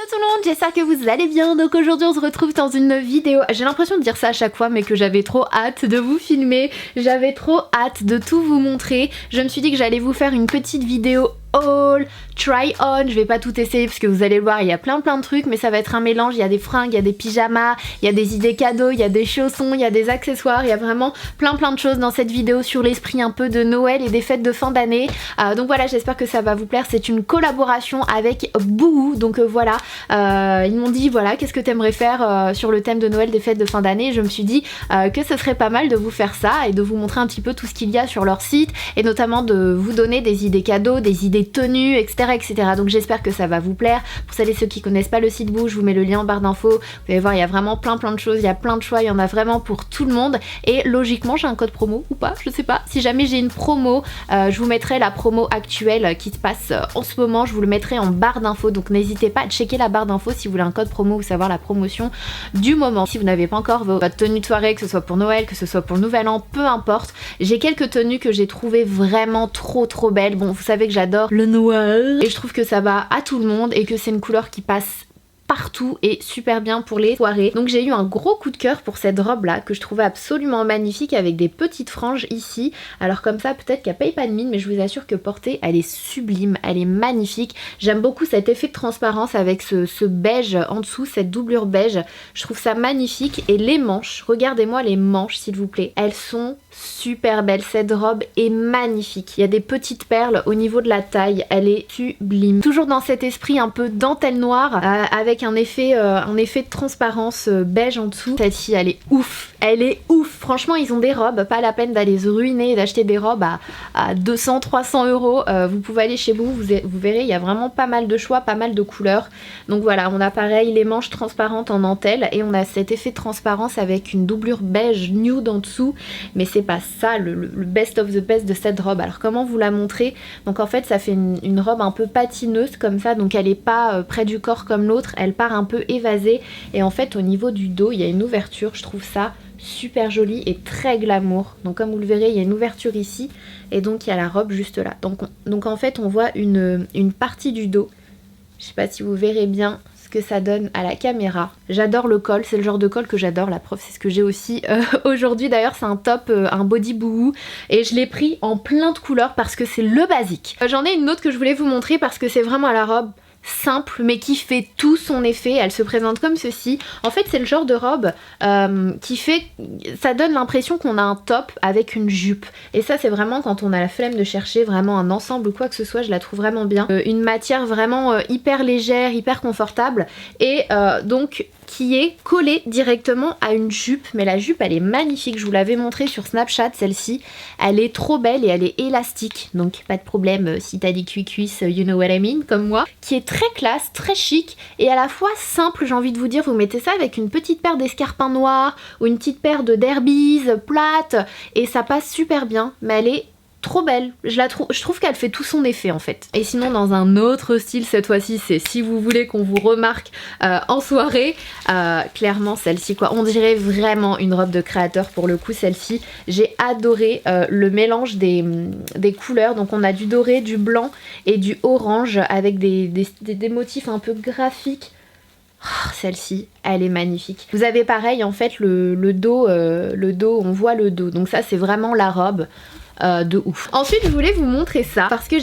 Hello tout le monde, j'espère que vous allez bien. Donc aujourd'hui on se retrouve dans une vidéo. J'ai l'impression de dire ça à chaque fois mais que j'avais trop hâte de vous filmer. J'avais trop hâte de tout vous montrer. Je me suis dit que j'allais vous faire une petite vidéo haul, try on, je vais pas tout essayer parce que vous allez le voir, il y a plein de trucs mais ça va être un mélange, il y a des fringues, il y a des pyjamas, il y a des idées cadeaux, il y a des chaussons, il y a des accessoires, il y a vraiment plein de choses dans cette vidéo sur l'esprit un peu de Noël et des fêtes de fin d'année. Donc voilà, j'espère que ça va vous plaire, c'est une collaboration avec Boohoo, donc voilà, ils m'ont dit voilà qu'est-ce que t'aimerais faire sur le thème de Noël des fêtes de fin d'année. Je me suis dit que ce serait pas mal de vous faire ça et de vous montrer un petit peu tout ce qu'il y a sur leur site et notamment de vous donner des idées cadeaux, des idées tenues, etc. Donc j'espère que ça va vous plaire. Pour celles et ceux qui connaissent pas le site Boohoo, je vous mets le lien en barre d'infos. Vous allez voir, il y a vraiment plein de choses, il y a plein de choix, il y en a vraiment pour tout le monde. Et logiquement, j'ai un code promo ou pas, je sais pas. Si jamais j'ai une promo, je vous mettrai la promo actuelle qui se passe en ce moment, je vous le mettrai en barre d'infos. Donc n'hésitez pas à checker la barre d'infos si vous voulez un code promo ou savoir la promotion du moment. Si vous n'avez pas encore votre tenue de soirée, que ce soit pour Noël, que ce soit pour le Nouvel An, peu importe. J'ai quelques tenues que j'ai trouvées vraiment trop belles. Bon, vous savez que j'adore le noir et je trouve que ça va à tout le monde et que c'est une couleur qui passe partout et super bien pour les soirées. Donc j'ai eu un gros coup de cœur pour cette robe là que je trouvais absolument magnifique avec des petites franges ici. Alors comme ça peut-être qu'elle paye pas de mine mais je vous assure que portée elle est sublime, elle est magnifique. J'aime beaucoup cet effet de transparence avec ce beige en dessous, cette doublure beige. Je trouve ça magnifique et les manches, regardez-moi les manches s'il vous plaît, elles sont super belles. Cette robe est magnifique. Il y a des petites perles au niveau de la taille, elle est sublime. Toujours dans cet esprit un peu dentelle noire avec un effet de transparence beige en dessous. Celle-ci elle est ouf, elle est ouf. Franchement ils ont des robes, pas la peine d'aller se ruiner et d'acheter des robes à 200-300 euros. Vous pouvez aller chez vous verrez il y a vraiment pas mal de choix, pas mal de couleurs. Donc voilà, on a pareil les manches transparentes en dentelle et on a cet effet de transparence avec une doublure beige nude en dessous. Mais c'est pas ça le best of the best de cette robe. Alors comment vous la montrer? Donc en fait ça fait une robe un peu patineuse comme ça, donc elle est pas près du corps comme l'autre, elle part un peu évasée et en fait au niveau du dos il y a une ouverture, je trouve ça super joli et très glamour. Donc comme vous le verrez il y a une ouverture ici et donc il y a la robe juste là. Donc en fait on voit une partie du dos, je sais pas si vous verrez bien que ça donne à la caméra. J'adore le col, c'est le genre de col que j'adore, la preuve c'est ce que j'ai aussi aujourd'hui. D'ailleurs c'est un top, un body Boohoo et je l'ai pris en plein de couleurs parce que c'est le basique. J'en ai une autre que je voulais vous montrer parce que c'est vraiment la robe simple mais qui fait tout son effet. Elle se présente comme ceci. En fait c'est le genre de robe qui fait, ça donne l'impression qu'on a un top avec une jupe et ça c'est vraiment quand on a la flemme de chercher vraiment un ensemble ou quoi que ce soit, je la trouve vraiment bien. Une matière vraiment hyper légère, hyper confortable et donc qui est collée directement à une jupe, mais la jupe elle est magnifique, je vous l'avais montré sur Snapchat celle-ci, elle est trop belle et elle est élastique, donc pas de problème si t'as des cuisses, you know what I mean, comme moi, qui est très classe, très chic et à la fois simple, j'ai envie de vous dire. Vous mettez ça avec une petite paire d'escarpins noirs ou une petite paire de derbies plates et ça passe super bien, mais elle est trop belle, je trouve qu'elle fait tout son effet en fait. Et sinon dans un autre style cette fois-ci, c'est si vous voulez qu'on vous remarque en soirée, clairement celle-ci quoi, on dirait vraiment une robe de créateur pour le coup celle-ci. J'ai adoré le mélange des couleurs, donc on a du doré, du blanc et du orange avec des motifs un peu graphiques. Oh, celle-ci, elle est magnifique. Vous avez pareil en fait le dos, on voit le dos, donc ça c'est vraiment la robe. De ouf. Ensuite je voulais vous montrer ça parce que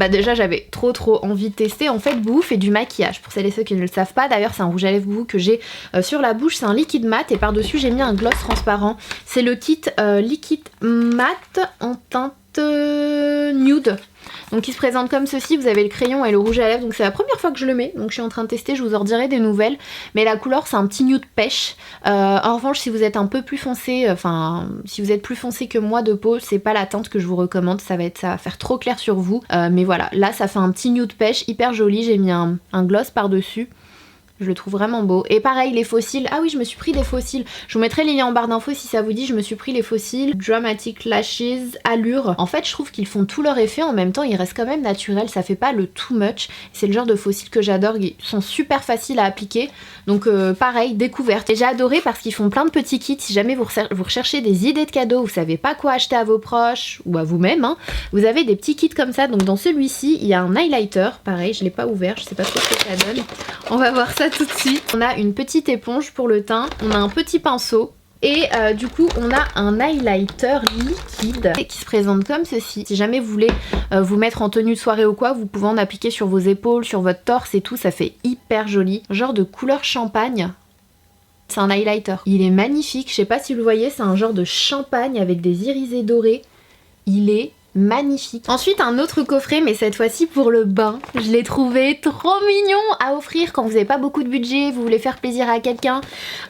déjà j'avais trop envie de tester. En fait Boohoo fait du maquillage pour celles et ceux qui ne le savent pas. D'ailleurs c'est un rouge à lèvres Boohoo que j'ai sur la bouche, c'est un liquide mat et par dessus j'ai mis un gloss transparent. C'est le kit liquide mat en teinte nude. Donc il se présente comme ceci, vous avez le crayon et le rouge à lèvres, donc c'est la première fois que je le mets, donc je suis en train de tester, je vous en redirai des nouvelles, mais la couleur c'est un petit nude pêche. En revanche si vous êtes un peu plus foncé, enfin si vous êtes plus foncé que moi de peau, c'est pas la teinte que je vous recommande, ça va faire trop clair sur vous, mais voilà, là ça fait un petit nude pêche hyper joli, j'ai mis un gloss par dessus. Je le trouve vraiment beau. Et pareil, les fossiles. Ah oui, je me suis pris des fossiles. Je vous mettrai les liens en barre d'infos si ça vous dit. Je me suis pris les fossiles Dramatic Lashes Allure. En fait, je trouve qu'ils font tout leur effet. En même temps, ils restent quand même naturels. Ça fait pas le too much. C'est le genre de fossiles que j'adore. Ils sont super faciles à appliquer. Donc pareil, découverte. Et j'ai adoré parce qu'ils font plein de petits kits. Si jamais vous recherchez des idées de cadeaux, vous savez pas quoi acheter à vos proches ou à vous-même, hein, vous avez des petits kits comme ça. Donc dans celui-ci, il y a un highlighter. Pareil, je l'ai pas ouvert. Je sais pas trop ce que ça donne. On va voir ça tout de suite. On a une petite éponge pour le teint, on a un petit pinceau et du coup on a un highlighter liquide qui se présente comme ceci. Si jamais vous voulez vous mettre en tenue de soirée ou quoi, vous pouvez en appliquer sur vos épaules, sur votre torse et tout, ça fait hyper joli. Genre de couleur champagne. C'est un highlighter. Il est magnifique, je sais pas si vous le voyez, c'est un genre de champagne avec des irisés dorés. Il est magnifique. Ensuite un autre coffret, mais cette fois-ci pour le bain. Je l'ai trouvé trop mignon à offrir quand vous n'avez pas beaucoup de budget, vous voulez faire plaisir à quelqu'un.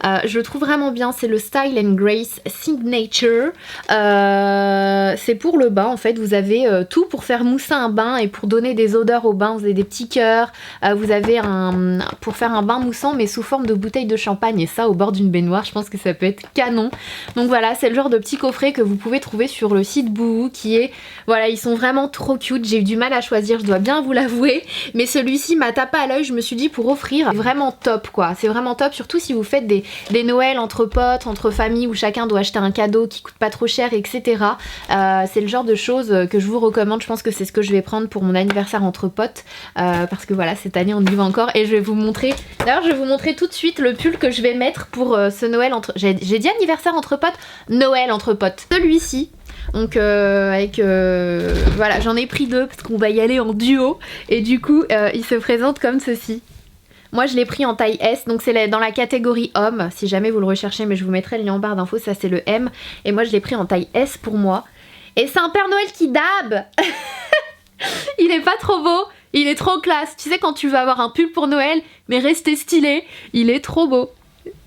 Je le trouve vraiment bien, c'est le Style and Grace Signature. C'est pour le bain en fait, vous avez tout pour faire mousser un bain et pour donner des odeurs au bain. Vous avez des petits cœurs, vous avez pour faire un bain moussant mais sous forme de bouteille de champagne et ça au bord d'une baignoire, je pense que ça peut être canon. Donc voilà, c'est le genre de petit coffret que vous pouvez trouver sur le site Boohoo qui est... Voilà, ils sont vraiment trop cute, j'ai eu du mal à choisir, je dois bien vous l'avouer, mais celui-ci m'a tapé à l'œil, je me suis dit pour offrir, c'est vraiment top quoi, c'est vraiment top, surtout si vous faites des Noëls entre potes, entre familles où chacun doit acheter un cadeau qui coûte pas trop cher, etc. C'est le genre de choses que je vous recommande, je pense que c'est ce que je vais prendre pour mon anniversaire entre potes, parce que voilà, cette année on y va encore et je vais vous montrer, d'ailleurs je vais vous montrer tout de suite le pull que je vais mettre pour ce Noël entre... J'ai dit anniversaire entre potes, Noël entre potes. Celui-ci, donc voilà, j'en ai pris deux parce qu'on va y aller en duo et du coup il se présente comme ceci. Moi je l'ai pris en taille S, donc c'est dans la catégorie homme si jamais vous le recherchez, mais je vous mettrai le lien en barre d'infos, ça c'est le M et moi je l'ai pris en taille S pour moi. Et c'est un Père Noël qui dab. Il est pas trop beau, il est trop classe. Tu sais quand tu veux avoir un pull pour Noël mais rester stylé, il est trop beau.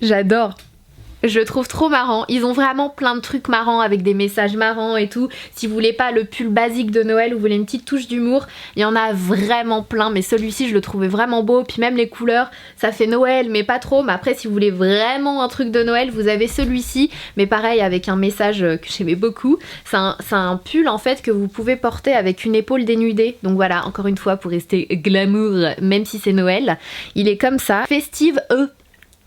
J'adore. Je le trouve trop marrant, ils ont vraiment plein de trucs marrants avec des messages marrants et tout. Si vous voulez pas le pull basique de Noël ou vous voulez une petite touche d'humour, il y en a vraiment plein, mais celui-ci je le trouvais vraiment beau, puis même les couleurs, ça fait Noël mais pas trop, mais après si vous voulez vraiment un truc de Noël, vous avez celui-ci, mais pareil avec un message que j'aimais beaucoup. C'est un pull en fait que vous pouvez porter avec une épaule dénudée, donc voilà, encore une fois pour rester glamour même si c'est Noël, il est comme ça, festive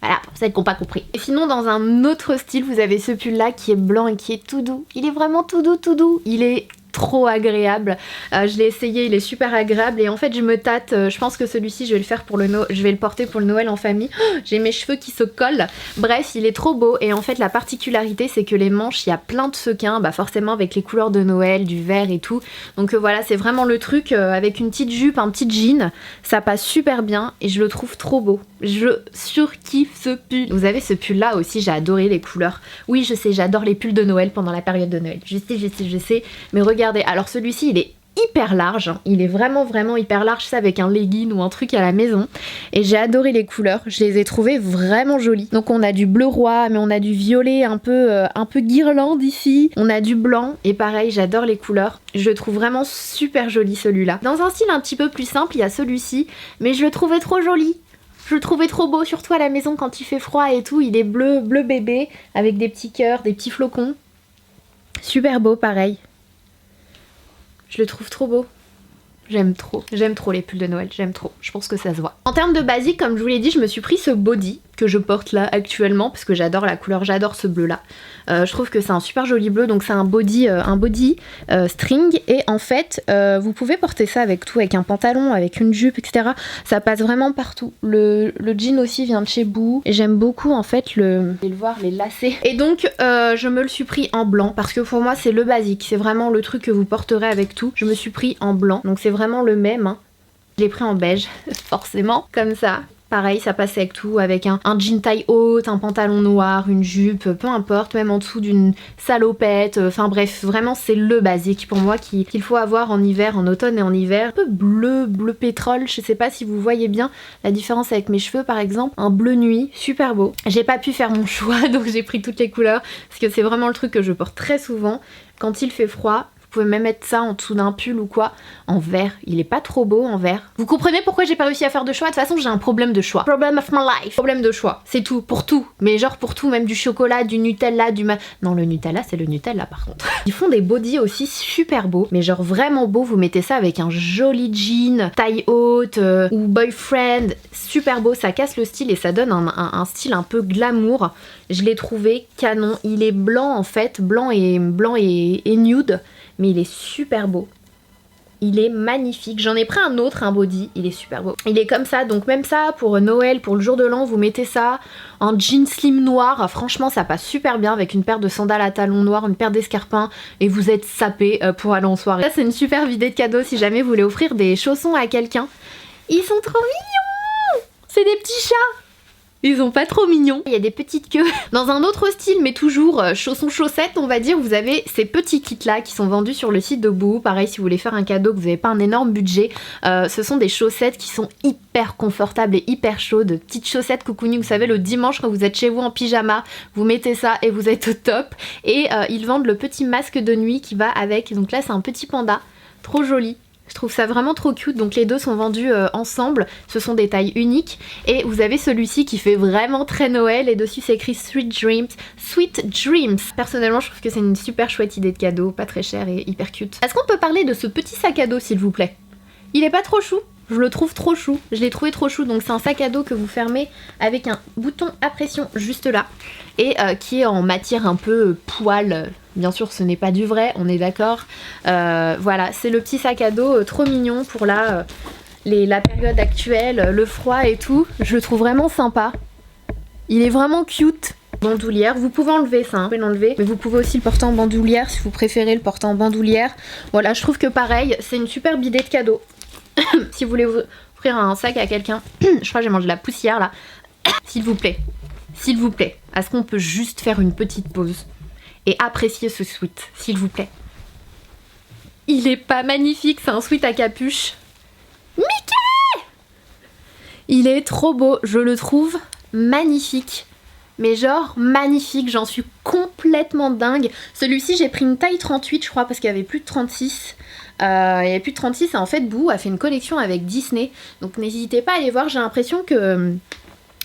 Voilà, pour celles qui n'ont pas compris. Et sinon, dans un autre style, vous avez ce pull là qui est blanc et qui est tout doux. Il est vraiment tout doux, tout doux. Il est trop agréable. Je l'ai essayé, il est super agréable et en fait je me tâte. Je pense que celui-ci je vais le faire pour je vais le porter pour le Noël en famille. Oh, j'ai mes cheveux qui se collent. Bref, il est trop beau et en fait la particularité c'est que les manches, il y a plein de sequins, bah forcément avec les couleurs de Noël, du vert et tout. Donc voilà, c'est vraiment le truc avec une petite jupe, un petit jean, ça passe super bien et je le trouve trop beau. Je surkiffe ce pull. Vous avez ce pull là aussi, j'ai adoré les couleurs. Oui, je sais, j'adore les pulls de Noël pendant la période de Noël. Je sais, mais regardez, alors celui-ci il est hyper large, hein. Il est vraiment hyper large, ça avec un legging ou un truc à la maison et j'ai adoré les couleurs, je les ai trouvées vraiment jolies. Donc on a du bleu roi mais on a du violet un peu guirlande ici, on a du blanc et pareil j'adore les couleurs, je le trouve vraiment super joli celui-là. Dans un style un petit peu plus simple il y a celui-ci mais je le trouvais trop joli. Je le trouvais trop beau, surtout à la maison quand il fait froid et tout, il est bleu bébé avec des petits cœurs, des petits flocons. Super beau pareil. Je le trouve trop beau. J'aime trop les pulls de Noël, j'aime trop, je pense que ça se voit. En termes de basique, comme je vous l'ai dit, je me suis pris ce body que je porte là actuellement parce que j'adore la couleur, j'adore ce bleu là. Je trouve que c'est un super joli bleu, donc c'est un body string et en fait vous pouvez porter ça avec tout, avec un pantalon, avec une jupe, etc. Ça passe vraiment partout. Le jean aussi vient de chez Boohoo et j'aime beaucoup en fait vous allez le voir, les lacets. Et donc je me le suis pris en blanc parce que pour moi c'est le basique, c'est vraiment le truc que vous porterez avec tout. Je me suis pris en blanc, donc c'est vraiment le même, hein. Je l'ai pris en beige, forcément, comme ça. Pareil, ça passe avec tout, avec un jean taille haute, un pantalon noir, une jupe, peu importe, même en dessous d'une salopette, enfin bref, vraiment c'est le basique pour moi qu'il faut avoir en hiver, en automne et en hiver. Un peu bleu pétrole, je sais pas si vous voyez bien la différence avec mes cheveux par exemple, un bleu nuit, super beau. J'ai pas pu faire mon choix donc j'ai pris toutes les couleurs parce que c'est vraiment le truc que je porte très souvent quand il fait froid. pouvez même mettre ça en dessous d'un pull ou quoi. En vert, il est pas trop beau en vert. Vous comprenez pourquoi j'ai pas réussi à faire de choix? De toute façon j'ai un problème de choix. Problem of my life. Problème de choix, c'est tout, pour tout. Mais genre pour tout, même du chocolat, du Nutella, Non, le Nutella c'est le Nutella par contre. Ils font des bodys aussi super beaux, mais genre vraiment beaux. Vous mettez ça avec un joli jean, taille haute ou boyfriend, super beau, ça casse le style et ça donne un style un peu glamour. Je l'ai trouvé canon. Il est blanc en fait, blanc et nude, mais il est super beau. Il est magnifique. J'en ai pris un autre, un body. Il est super beau. Il est comme ça. Donc même ça, pour Noël, pour le jour de l'an, vous mettez ça en jean slim noir. Franchement, ça passe super bien avec une paire de sandales à talons noirs, une paire d'escarpins. Et vous êtes sapé pour aller en soirée. Ça, c'est une super idée de cadeau si jamais vous voulez offrir des chaussons à quelqu'un. Ils sont trop mignons! C'est des petits chats! Ils sont pas trop mignons. Il y a des petites queues. Dans un autre style, mais toujours chaussons-chaussettes, on va dire, vous avez ces petits kits-là qui sont vendus sur le site de Boohoo. Pareil, si vous voulez faire un cadeau, que vous n'avez pas un énorme budget, ce sont des chaussettes qui sont hyper confortables et hyper chaudes. Petites chaussettes cocooning, vous savez, le dimanche quand vous êtes chez vous en pyjama, vous mettez ça et vous êtes au top. Et ils vendent le petit masque de nuit qui va avec. Donc là, c'est un petit panda, trop joli. Je trouve ça vraiment trop cute, donc les deux sont vendus ensemble, ce sont des tailles uniques. Et vous avez celui-ci qui fait vraiment très Noël et dessus c'est écrit Sweet Dreams. Sweet Dreams. Personnellement je trouve que c'est une super chouette idée de cadeau, pas très cher et hyper cute. Est-ce qu'on peut parler de ce petit sac à dos s'il vous plaît? Il est pas trop chou? Je le trouve trop chou, je l'ai trouvé trop chou. Donc c'est un sac à dos que vous fermez avec un bouton à pression juste là et qui est en matière un peu poil. Bien sûr ce n'est pas du vrai, on est d'accord. Voilà, c'est le petit sac à dos trop mignon pour la période actuelle, le froid et tout. Je le trouve vraiment sympa. Il est vraiment cute. Bandoulière, vous pouvez enlever ça, hein. Vous pouvez l'enlever, mais vous pouvez aussi le porter en bandoulière si vous préférez le porter en bandoulière. Voilà, je trouve que pareil, c'est une superbe idée de cadeau. Si vous voulez offrir un sac à quelqu'un, je crois que j'ai mangé de la poussière là. S'il vous plaît, est-ce qu'on peut juste faire une petite pause et apprécier ce sweat, s'il vous plaît? Il est pas magnifique, c'est un sweat à capuche. Mickey! Il est trop beau, je le trouve magnifique. Mais genre magnifique, j'en suis complètement dingue. Celui-ci j'ai pris une taille 38 je crois parce qu'il y avait plus de 36. Il y avait plus de 36 et en fait Boohoo a fait une collection avec Disney. Donc n'hésitez pas à aller voir, j'ai l'impression que...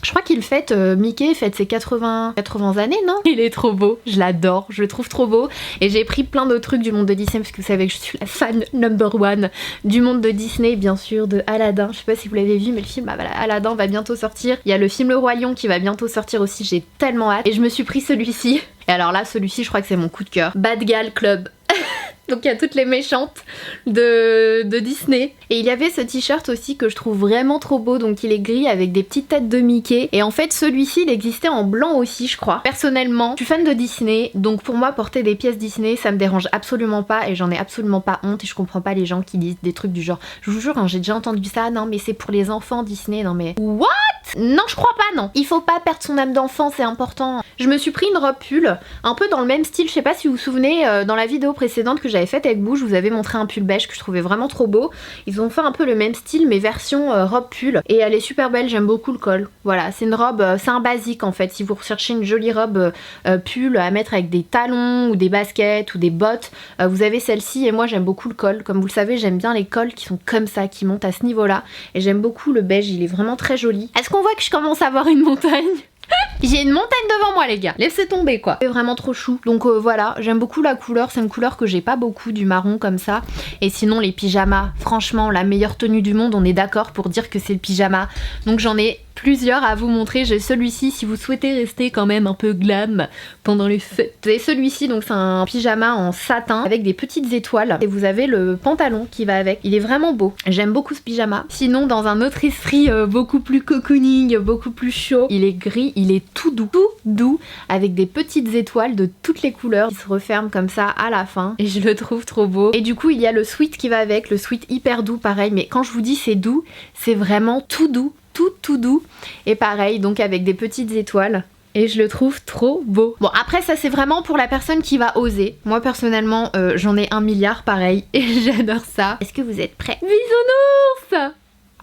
Je crois qu'il fête, Mickey fête ses 80 années, non? Il est trop beau, je l'adore, je le trouve trop beau. Et j'ai pris plein d'autres trucs du monde de Disney, parce que vous savez que je suis la fan number one du monde de Disney, bien sûr, de Aladdin. Je sais pas si vous l'avez vu, mais le film Aladdin va bientôt sortir. Il y a le film Le Roi Lion qui va bientôt sortir aussi, j'ai tellement hâte. Et je me suis pris celui-ci. Et alors là, celui-ci, je crois que c'est mon coup de cœur. Bad Gal Club. Donc il y a toutes les méchantes de Disney. Et il y avait ce t-shirt aussi que je trouve vraiment trop beau. Donc il est gris avec des petites têtes de Mickey. Et en fait celui-ci il existait en blanc aussi je crois. Personnellement je suis fan de Disney. Donc pour moi porter des pièces Disney ça me dérange absolument pas. Et j'en ai absolument pas honte. Et je comprends pas les gens qui disent des trucs du genre. Je vous jure hein, j'ai déjà entendu ça. Non mais c'est pour les enfants Disney. Non mais what? Non je crois pas non. Il faut pas perdre son âme d'enfant, c'est important. Je me suis pris une robe pull un peu dans le même style. Je sais pas si vous vous souvenez dans la vidéo précédente que j'avais faite avec Boohoo, je vous avais montré un pull beige que je trouvais vraiment trop beau. Ils ont fait un peu le même style mais version robe pull et elle est super belle, j'aime beaucoup le col. Voilà, c'est une robe, c'est un basique en fait. Si vous recherchez une jolie robe pull à mettre avec des talons ou des baskets ou des bottes, vous avez celle-ci et moi j'aime beaucoup le col. Comme vous le savez, j'aime bien les cols qui sont comme ça, qui montent à ce niveau-là et j'aime beaucoup le beige, il est vraiment très joli. Est-ce qu'on voit que je commence à avoir une montagne? J'ai une montagne devant moi les gars, laissez tomber quoi. C'est vraiment trop chou. Donc voilà, j'aime beaucoup la couleur, c'est une couleur que j'ai pas beaucoup, du marron comme ça. Et sinon les pyjamas, franchement la meilleure tenue du monde, on est d'accord pour dire que c'est le pyjama. Donc j'en ai plusieurs à vous montrer. J'ai celui-ci si vous souhaitez rester quand même un peu glam pendant les fêtes. Vous avez celui-ci, donc c'est un pyjama en satin avec des petites étoiles. Et vous avez le pantalon qui va avec. Il est vraiment beau. J'aime beaucoup ce pyjama. Sinon dans un autre esprit beaucoup plus cocooning, beaucoup plus chaud, il est gris, il est tout doux avec des petites étoiles de toutes les couleurs qui se referment comme ça à la fin. Et je le trouve trop beau. Et du coup il y a le sweat qui va avec, le sweat hyper doux pareil. Mais quand je vous dis c'est doux, c'est vraiment tout doux. Tout doux et pareil donc avec des petites étoiles et je le trouve trop beau. Bon après ça c'est vraiment pour la personne qui va oser. Moi personnellement j'en ai 1 milliard pareil et j'adore ça. Est-ce que vous êtes prêts? Bisounours!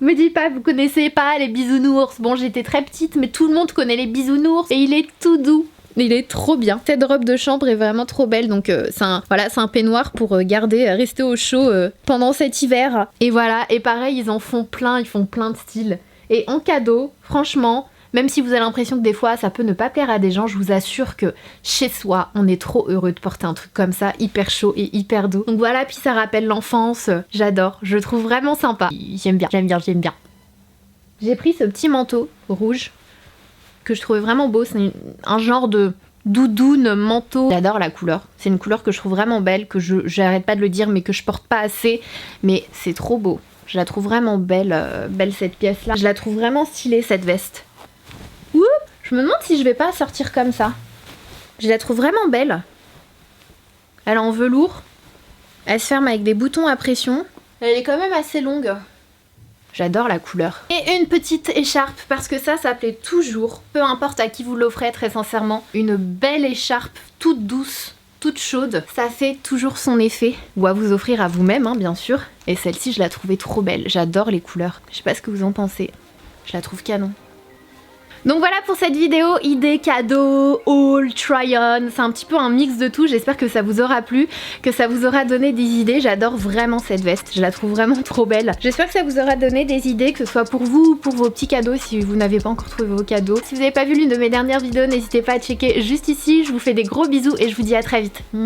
Me dis pas, vous connaissez pas les bisounours. Bon j'étais très petite mais tout le monde connaît les bisounours et il est tout doux. Il est trop bien. Cette robe de chambre est vraiment trop belle. Donc c'est un peignoir pour rester au chaud pendant cet hiver. Et voilà, et pareil, ils font plein de styles. Et en cadeau, franchement, même si vous avez l'impression que des fois ça peut ne pas plaire à des gens, je vous assure que chez soi, on est trop heureux de porter un truc comme ça, hyper chaud et hyper doux. Donc voilà, puis ça rappelle l'enfance. J'adore, je le trouve vraiment sympa. J'aime bien. J'ai pris ce petit manteau rouge que je trouvais vraiment beau. C'est un genre de doudoune manteau. J'adore la couleur. C'est une couleur que je trouve vraiment belle, que j'arrête pas de le dire, mais que je porte pas assez. Mais c'est trop beau. Je la trouve vraiment belle, belle cette pièce-là. Je la trouve vraiment stylée, cette veste. Ouh, je me demande si je vais pas sortir comme ça. Je la trouve vraiment belle. Elle est en velours. Elle se ferme avec des boutons à pression. Elle est quand même assez longue. J'adore la couleur. Et une petite écharpe, parce que ça plaît toujours, peu importe à qui vous l'offrez, très sincèrement. Une belle écharpe, toute douce, toute chaude, ça fait toujours son effet. Ou à vous offrir à vous-même, hein, bien sûr. Et celle-ci, je la trouvais trop belle. J'adore les couleurs. Je sais pas ce que vous en pensez. Je la trouve canon. Donc voilà pour cette vidéo, idée, cadeau, haul, try-on, c'est un petit peu un mix de tout, j'espère que ça vous aura plu, que ça vous aura donné des idées, j'adore vraiment cette veste, je la trouve vraiment trop belle. J'espère que ça vous aura donné des idées, que ce soit pour vous ou pour vos petits cadeaux si vous n'avez pas encore trouvé vos cadeaux. Si vous n'avez pas vu l'une de mes dernières vidéos, n'hésitez pas à checker juste ici, je vous fais des gros bisous et je vous dis à très vite. Mouah.